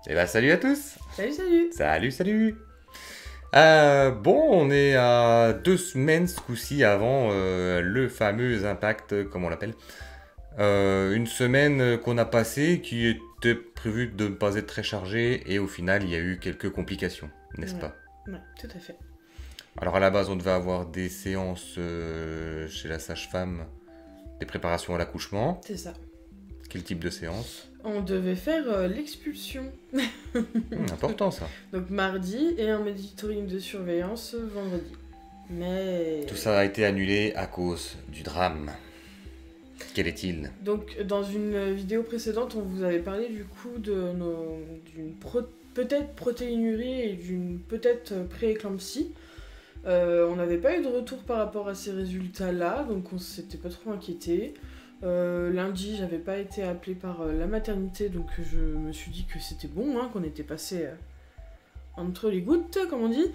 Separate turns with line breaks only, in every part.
Eh ben salut à tous.
Salut, salut.
Salut. Bon, on est à 2 semaines ce coup-ci avant le fameux impact, comme on l'appelle. Une semaine qu'on a passée qui était prévue de ne pas être très chargée et au final il y a eu quelques complications, n'est-ce
Ouais,
pas?
ouais, tout à fait.
Alors à la base on devait avoir des séances chez la sage-femme, des préparations à l'accouchement.
C'est ça.
Quel type de séance?
On devait faire l'expulsion.
Important ça.
Donc mardi et un monitoring de surveillance vendredi. Mais...
Tout ça a été annulé à cause du drame. Quel est-il?
Donc dans une vidéo précédente, on vous avait parlé du coup d'une peut-être protéinurie et d'une peut-être prééclampsie. On n'avait pas eu de retour par rapport à ces résultats-là, donc on s'était pas trop inquiété. Lundi, j'avais pas été appelée par la maternité, donc je me suis dit que c'était bon, hein, qu'on était passé entre les gouttes, comme on dit.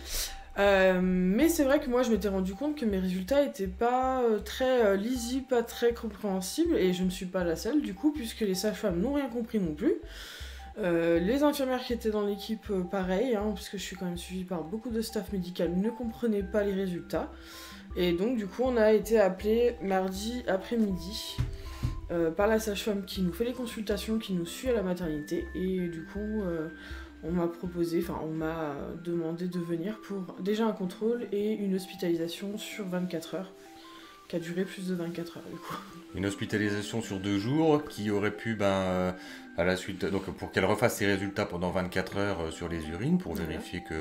Mais c'est vrai que moi, je m'étais rendu compte que mes résultats étaient pas très lisibles, pas très compréhensibles, et je ne suis pas la seule, du coup, puisque les sages-femmes n'ont rien compris non plus. Les infirmières qui étaient dans l'équipe, pareil, hein, parce que je suis quand même suivie par beaucoup de staff médical, ne comprenaient pas les résultats. Et donc, du coup, on a été appelé mardi après-midi par la sage-femme qui nous fait les consultations, qui nous suit à la maternité. Et du coup, on m'a demandé de venir pour déjà un contrôle et une hospitalisation sur 24 heures, qui a duré plus de 24 heures, du coup.
Une hospitalisation sur 2 jours qui aurait pu, à la suite, donc pour qu'elle refasse ses résultats pendant 24 heures sur les urines pour
Voilà.
vérifier que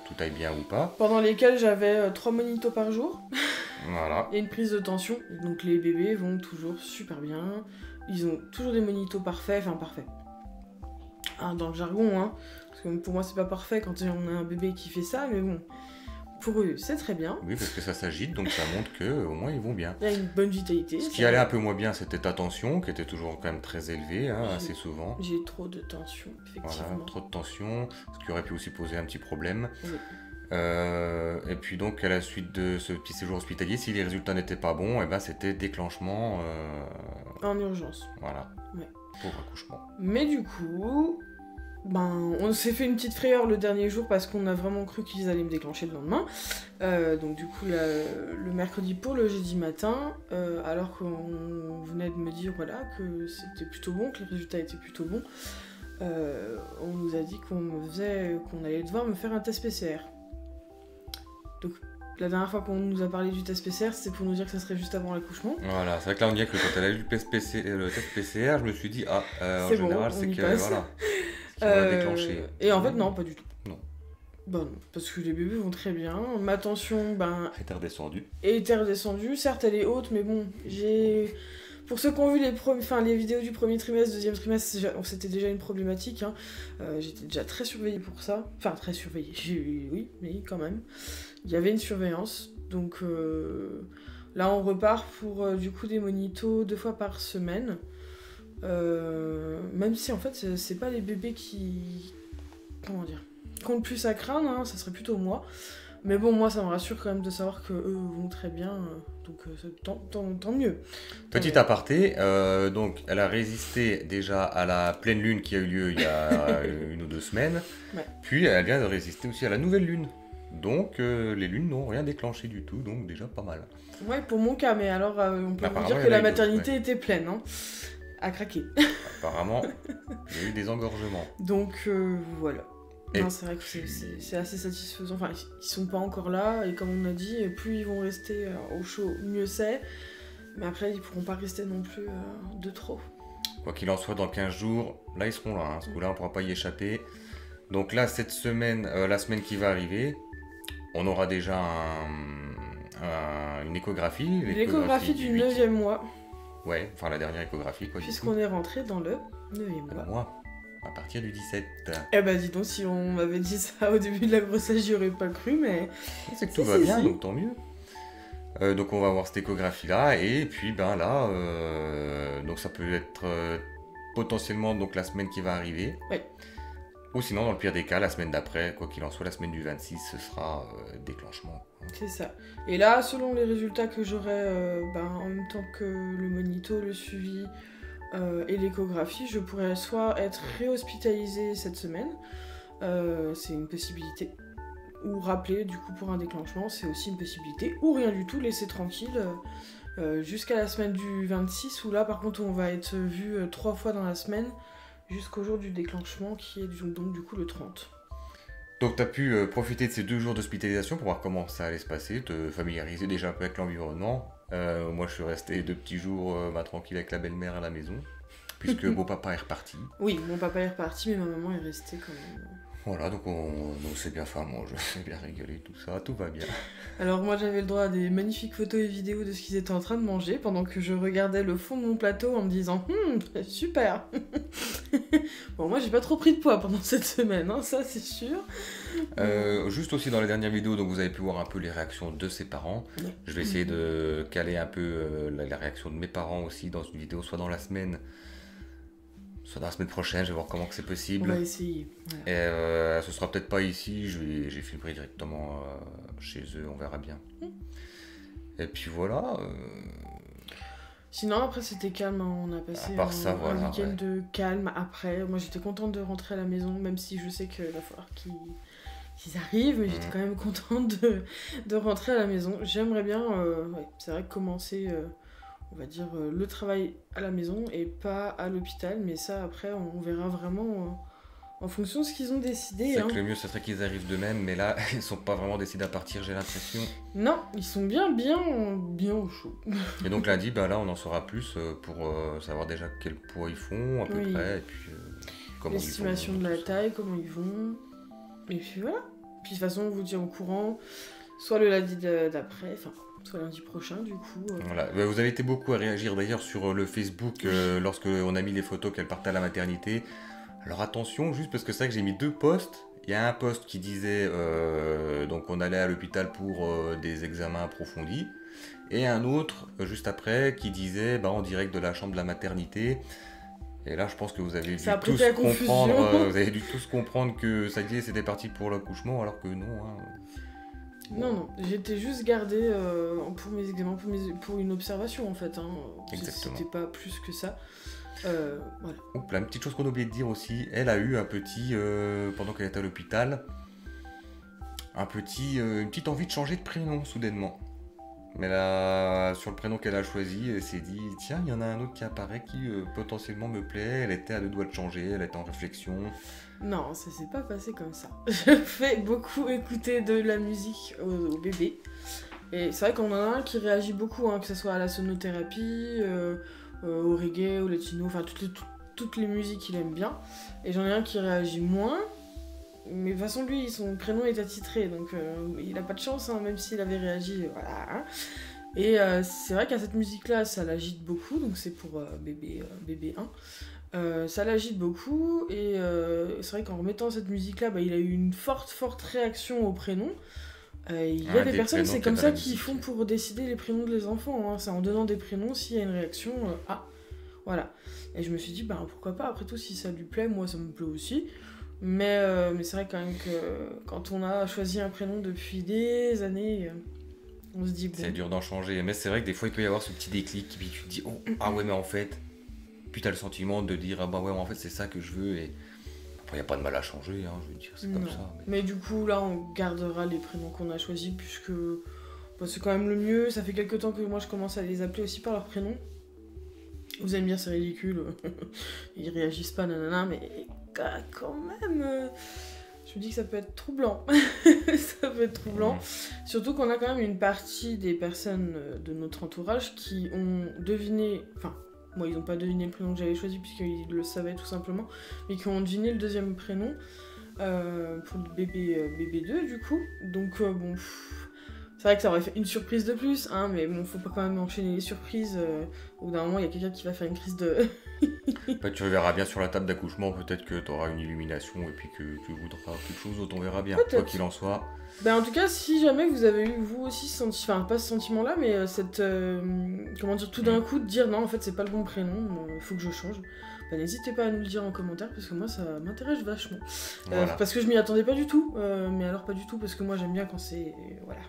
tout aille bien ou pas.
Pendant lesquels j'avais 3 monitos par jour
Voilà.
et une prise de tension. Donc les bébés vont toujours super bien. Ils ont toujours des monitos parfaits, enfin parfaits. Hein, dans le jargon, hein. Parce que pour moi, c'est pas parfait quand on a un bébé qui fait ça, mais bon, pour eux, c'est très bien.
Oui, parce que ça s'agite, donc ça montre que au moins ils vont bien.
Il y a une bonne vitalité.
Ce qui allait un peu moins bien, c'était ta tension, qui était toujours quand même très élevée, hein, assez souvent.
J'ai trop de tension, effectivement.
Voilà, trop de tension, ce qui aurait pu aussi poser un petit problème.
Oui.
Et puis donc à la suite de ce petit séjour hospitalier, si les résultats n'étaient pas bons, c'était déclenchement,
En urgence.
voilà,
Ouais.
pour accouchement.
Mais du coup, on s'est fait une petite frayeur le dernier jour parce qu'on a vraiment cru qu'ils allaient me déclencher le lendemain. Donc du coup, le mercredi pour le jeudi matin, alors qu'on venait de me dire voilà, que c'était plutôt bon, que les résultats étaient plutôt bons, on nous a dit qu'on allait devoir me faire un test PCR. Donc la dernière fois qu'on nous a parlé du test PCR, c'était pour nous dire que ça serait juste avant l'accouchement.
Voilà, c'est vrai que là on dirait que quand elle a eu le test PCR, je me suis dit, en
C'est bon,
général
on
c'est
y
que
passe.
voilà, ce qui va déclencher.
Et en fait, non, pas du tout.
Non.
Non, parce que les bébés vont très bien. Ma tension,
Elle est redescendue.
était redescendue. Certes, elle est haute, mais bon, j'ai... Pour ceux qui ont vu les vidéos du premier trimestre, deuxième trimestre, c'était déjà une problématique. Hein. J'étais déjà très surveillée pour ça. Enfin, très surveillée, oui, mais quand même. Il y avait une surveillance. Donc là, on repart pour du coup des monitos 2 fois par semaine. Même si en fait, c'est pas les bébés qui... Comment dire, qui ont le plus à craindre, hein, ça serait plutôt moi. Mais bon, moi, ça me rassure quand même de savoir qu'eux vont très bien, donc tant mieux.
Petit aparté, donc elle a résisté déjà à la pleine lune qui a eu lieu il y a 1 ou 2 semaines,
Ouais.
puis elle vient de résister aussi à la nouvelle lune. Donc les lunes n'ont rien déclenché du tout, donc déjà pas mal.
Ouais, pour mon cas, mais alors on peut vous
Apparemment,
dire
il y
que
en a
la
eu d'autres,
maternité était pleine, hein, à craquer.
Apparemment, il y a eu des engorgements.
Donc voilà.
Et
Non, c'est vrai que c'est assez satisfaisant. Enfin, ils sont pas encore là, et comme on a dit, plus ils vont rester au chaud, mieux c'est. Mais après, ils pourront pas rester non plus de trop.
Quoi qu'il en soit, dans 15 jours, là ils seront là, hein. Ce coup-là on ne pourra pas y échapper. Donc là, cette semaine, la semaine qui va arriver, on aura déjà une échographie.
L'échographie du 9e mois,
Ouais, enfin la dernière échographie quoi.
puisqu'on est rentré dans le 9e mois.
Moi, à partir du 17.
Eh bah dis donc, si on m'avait dit ça au début de la grossesse, j'y aurais pas cru, mais...
C'est que tout va bien, donc tant mieux. Donc on va voir cette échographie là, et puis là, donc ça peut être potentiellement donc la semaine qui va arriver.
Ouais.
Ou sinon, dans le pire des cas, la semaine d'après, quoi qu'il en soit, la semaine du 26, ce sera déclenchement.
C'est ça. Et là, selon les résultats que j'aurai en même temps que le monito, le suivi, et l'échographie, je pourrais soit être réhospitalisée cette semaine, c'est une possibilité, ou rappeler du coup pour un déclenchement, c'est aussi une possibilité, ou rien du tout, laisser tranquille jusqu'à la semaine du 26, où là par contre on va être vu 3 fois dans la semaine, jusqu'au jour du déclenchement qui est donc du coup le 30.
Donc tu as pu profiter de ces 2 jours d'hospitalisation pour voir comment ça allait se passer, te familiariser déjà un peu avec l'environnement. Moi je suis resté 2 petits jours tranquille avec la belle-mère à la maison, puisque beau papa est reparti.
Oui, mon papa est reparti, mais ma maman est restée quand même.
Voilà, donc on s'est bien fait à manger, on s'est bien rigolé, tout ça, tout va bien.
Alors moi j'avais le droit à des magnifiques photos et vidéos de ce qu'ils étaient en train de manger pendant que je regardais le fond de mon plateau en me disant super. Bon, moi j'ai pas trop pris de poids pendant cette semaine, hein, ça c'est sûr.
Juste aussi dans les dernières vidéos, donc vous avez pu voir un peu les réactions de ses parents.
Ouais.
Je vais essayer de caler un peu la réaction de mes parents aussi dans une vidéo, soit dans la semaine prochaine, je vais voir comment que c'est
On
possible.
va essayer. Voilà.
Et ce sera peut-être pas ici, j'ai filmé directement chez eux, on verra bien. Et puis voilà.
Sinon après c'était calme, hein. On a passé
À part ça,
un
voilà,
week-end
ouais.
de calme après. Moi j'étais contente de rentrer à la maison, même si je sais qu'il va falloir qu'ils arrivent, mais j'étais quand même contente de rentrer à la maison. J'aimerais bien, c'est vrai, commencer, on va dire, le travail à la maison et pas à l'hôpital, mais ça après on verra vraiment en fonction de ce qu'ils ont décidé.
C'est
Hein.
que le mieux, ce serait qu'ils arrivent d'eux-mêmes, mais là, ils sont pas vraiment décidés à partir, j'ai l'impression.
Non, ils sont bien au chaud.
Et donc lundi, là, on en saura plus pour savoir déjà quel poids ils font, à peu
Oui.
près, et puis comment ils vont.
L'estimation de la taille, comment ils vont. Et puis voilà. Puis de toute façon, on vous tient au courant, soit le lundi d'après, enfin, soit lundi prochain, du coup.
Voilà. Vous avez été beaucoup à réagir d'ailleurs sur le Facebook lorsque on a mis les photos qu'elle partait à la maternité. Alors attention, juste parce que c'est vrai que j'ai mis 2 posts. Il y a un post qui disait donc on allait à l'hôpital pour des examens approfondis. Et un autre, juste après, qui disait en direct de la chambre de la maternité. Et là, je pense que vous avez dû tous comprendre, vous avez dû tous comprendre que ça y est, c'était parti pour l'accouchement, alors que non. Hein.
Non, j'étais juste gardée pour mes examens, pour une observation en fait. Hein.
Exactement.
C'était pas plus que ça. Voilà.
Oups, là, une petite chose qu'on a oublié de dire aussi, elle a eu un petit, pendant qu'elle était à l'hôpital, une petite envie de changer de prénom soudainement. Mais là, sur le prénom qu'elle a choisi, elle s'est dit, tiens, il y en a un autre qui apparaît qui potentiellement me plaît, elle était à 2 doigts de changer, elle était en réflexion.
Non, ça s'est pas passé comme ça. Je fais beaucoup écouter de la musique au bébé. Et c'est vrai qu'on en a un qui réagit beaucoup, hein, que ce soit à la sonothérapie, au reggae, au latino, enfin toutes les musiques il aime bien. Et j'en ai un qui réagit moins. Mais de toute façon, lui, son prénom est attitré, donc il a pas de chance, hein, même s'il avait réagi, voilà. Hein. Et c'est vrai qu'à cette musique-là, ça l'agite beaucoup, donc c'est pour bébé 1. Ça l'agite beaucoup, et c'est vrai qu'en remettant cette musique-là, il a eu une forte réaction au prénom. Il y a des personnes, c'est comme ça qu'ils font pour décider les prénoms des enfants, hein. C'est en donnant des prénoms, s'il y a une réaction, voilà. Et je me suis dit, pourquoi pas, après tout, si ça lui plaît, moi ça me plaît aussi. Mais c'est vrai quand même que quand on a choisi un prénom depuis des années, on se dit bon.
C'est dur d'en changer, mais c'est vrai que des fois il peut y avoir ce petit déclic, puis tu te dis ah ouais mais en fait, puis t'as le sentiment de dire ah ouais en fait c'est ça que je veux, et après y a pas de mal à changer, hein, je veux dire c'est comme ça.
Mais du coup là on gardera les prénoms qu'on a choisis puisque c'est quand même le mieux. Ça fait quelques temps que moi je commence à les appeler aussi par leur prénom. Vous allez me dire c'est ridicule, ils réagissent pas nanana, mais quand même, je me dis que ça peut être troublant. Ça peut être troublant. Surtout qu'on a quand même une partie des personnes de notre entourage qui ont deviné, enfin, moi ils n'ont pas deviné le prénom que j'avais choisi puisqu'ils le savaient tout simplement, mais qui ont deviné le deuxième prénom pour le bébé 2 du coup. Donc bon, c'est vrai que ça aurait fait une surprise de plus, hein, mais bon, faut pas quand même enchaîner les surprises. Au bout d'un moment, il y a quelqu'un qui va faire une crise de...
Tu verras bien sur la table d'accouchement, peut-être que tu auras une illumination et puis que tu voudras quelque chose dont on verra bien, quoi qu'il en soit.
En tout cas, si jamais vous avez eu vous aussi pas ce sentiment-là, mais cette... comment dire, tout d'un coup, de dire non, en fait, c'est pas le bon prénom, faut que je change. N'hésitez pas à nous le dire en commentaire, parce que moi, ça m'intéresse vachement.
Voilà.
Parce que je m'y attendais pas du tout, mais alors pas du tout, parce que moi, j'aime bien quand c'est... Voilà.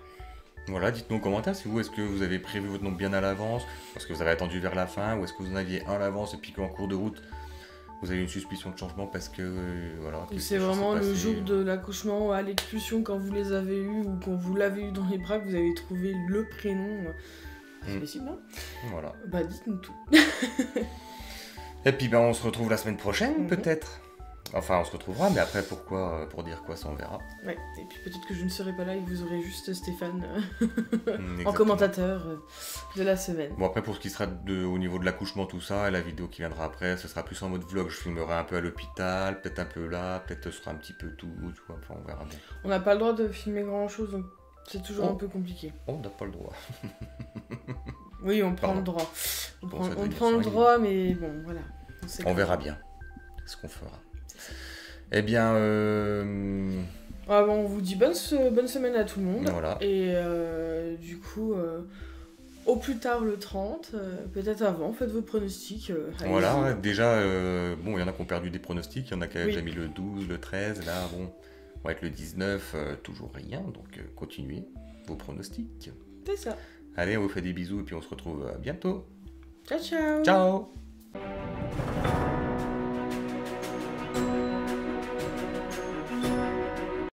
Voilà, dites-nous en commentaire si vous, est-ce que vous avez prévu votre nom bien à l'avance, parce que vous avez attendu vers la fin, ou est-ce que vous en aviez un à l'avance et puis qu'en cours de route, vous avez une suspicion de changement parce que, voilà...
Ou c'est vraiment le jour de l'accouchement à l'expulsion quand vous les avez eus ou quand vous l'avez eu dans les bras que vous avez trouvé le prénom. C'est possible, hein?
Voilà.
Bah dites-nous tout.
Et puis on se retrouve la semaine prochaine, peut-être. Enfin, on se retrouvera, mais après, pour dire quoi, ça on verra.
Ouais, et puis peut-être que je ne serai pas là et que vous aurez juste Stéphane en
Exactement.
commentateur de la semaine.
Bon, après, pour ce qui sera au niveau de l'accouchement, tout ça, et la vidéo qui viendra après, ce sera plus en mode vlog. Je filmerai un peu à l'hôpital, peut-être un peu là, peut-être ce sera un petit peu tout, tu vois, enfin, on verra bien.
On n'a pas le droit de filmer grand-chose, donc c'est toujours un peu compliqué.
On n'a pas le droit.
Oui, on prend le droit. On
Bon,
prend le droit, mais bon, voilà.
On verra bien ce qu'on fera. Eh bien,
Ah bon, on vous dit bonne semaine à tout le monde.
Voilà.
Et du coup, au plus tard le 30, peut-être avant, faites vos pronostics.
Voilà, déjà, bon, il y en a qui ont perdu des pronostics, il y en a qui ont déjà mis le 12, le 13, là, bon, on va être le 19, toujours rien, donc continuez vos pronostics.
C'est ça.
Allez, on vous fait des bisous et puis on se retrouve bientôt.
Ciao, ciao.
Ciao.